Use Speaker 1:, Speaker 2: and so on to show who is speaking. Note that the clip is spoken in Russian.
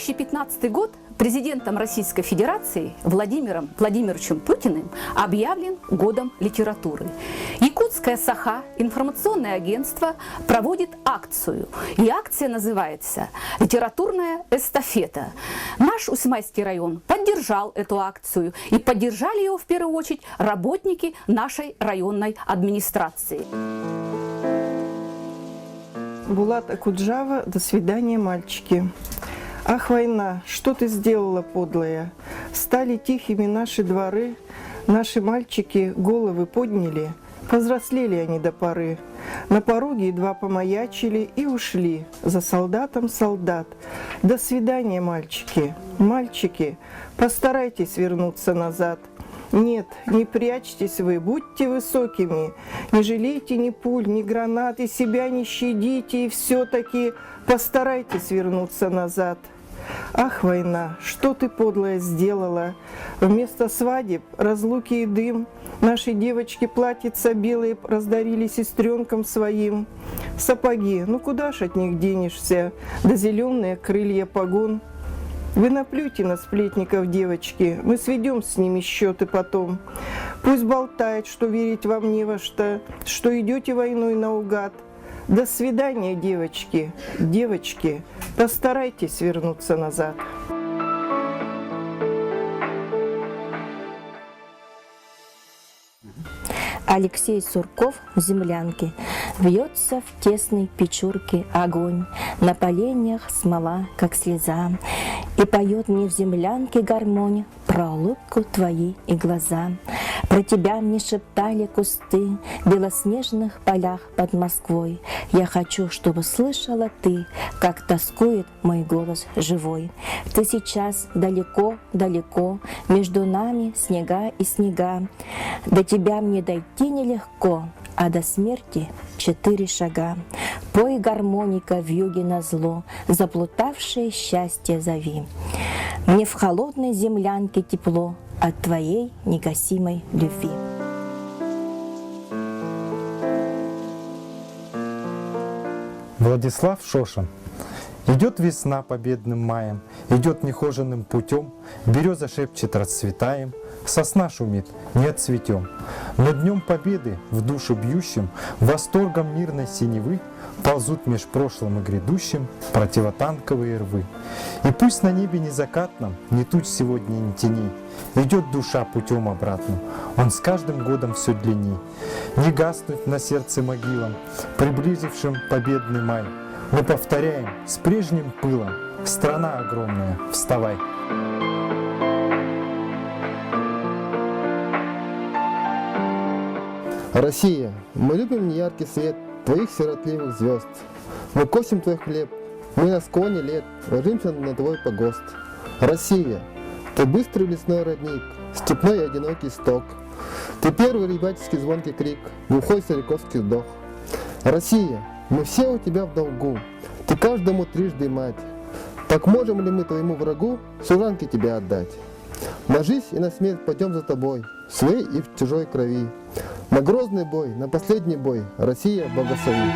Speaker 1: 2015 год президентом Российской Федерации Владимиром Владимировичем Путиным объявлен годом литературы. Якутская Саха, информационное агентство, проводит акцию. И акция называется «Литературная эстафета». Наш Усмайский район поддержал эту акцию. И поддержали ее в первую очередь работники нашей районной администрации.
Speaker 2: Булат Акуджава, до свидания, мальчики. Ах, война, что ты сделала, подлая? Стали тихими наши дворы, наши мальчики головы подняли, повзрослели они до поры. На пороге едва помаячили и ушли, за солдатом солдат. До свидания, мальчики, мальчики, постарайтесь вернуться назад. Нет, не прячьтесь вы, будьте высокими, не жалейте ни пуль, ни гранат, и себя не щадите, и все-таки постарайтесь вернуться назад. Ах, война, что ты, подлая, сделала? Вместо свадеб, разлуки и дым, наши девочки платьица белые раздарили сестренкам своим. Сапоги, ну куда ж от них денешься, да зеленые крылья погон. Вы наплюйте на сплетников, девочки, мы сведем с ними счеты потом. Пусть болтает, что верить вам не во что, что идете войной наугад. До свидания, девочки, девочки, постарайтесь вернуться назад.
Speaker 3: Алексей Сурков в землянке. Вьется в тесной печурке огонь, на поленьях смола, как слеза. И поет мне в землянке гармонь про улыбку твои и глаза. Про тебя мне шептали кусты в белоснежных полях под Москвой. Я хочу, чтобы слышала ты, как тоскует мой голос живой. Ты сейчас далеко-далеко, между нами снега и снега. До тебя мне дойти нелегко, а до смерти 4 шага. Пой, гармоника, вьюги назло, заплутавшее счастье зови. Мне в холодной землянке тепло от твоей негасимой любви.
Speaker 4: Владислав Шошин. Идет весна победным маем, идет нехоженным путем, береза шепчет расцветаем, сосна шумит, не отцветем. Но днем победы в душу бьющим, восторгом мирной синевы ползут меж прошлым и грядущим противотанковые рвы. И пусть на небе не закатном, ни туч сегодня, ни теней, идет душа путем обратным, он с каждым годом все длинней. Не гаснуть на сердце могилам, приблизившим победный май. Мы повторяем с прежним пылом: страна огромная, вставай!
Speaker 5: Россия, мы любим неяркий свет твоих сиротливых звезд. Мы косим твой хлеб, мы на склоне лет ложимся на твой погост. Россия, ты быстрый лесной родник, степной и одинокий сток. Ты первый ребяческий звонкий крик, глухой стариковский вздох. Россия, мы все у тебя в долгу, ты каждому трижды мать. Так можем ли мы твоему врагу служанке тебя отдать? На жизнь и на смерть пойдем за тобой, в своей и в чужой крови. На грозный бой, на последний бой, Россия, благослови!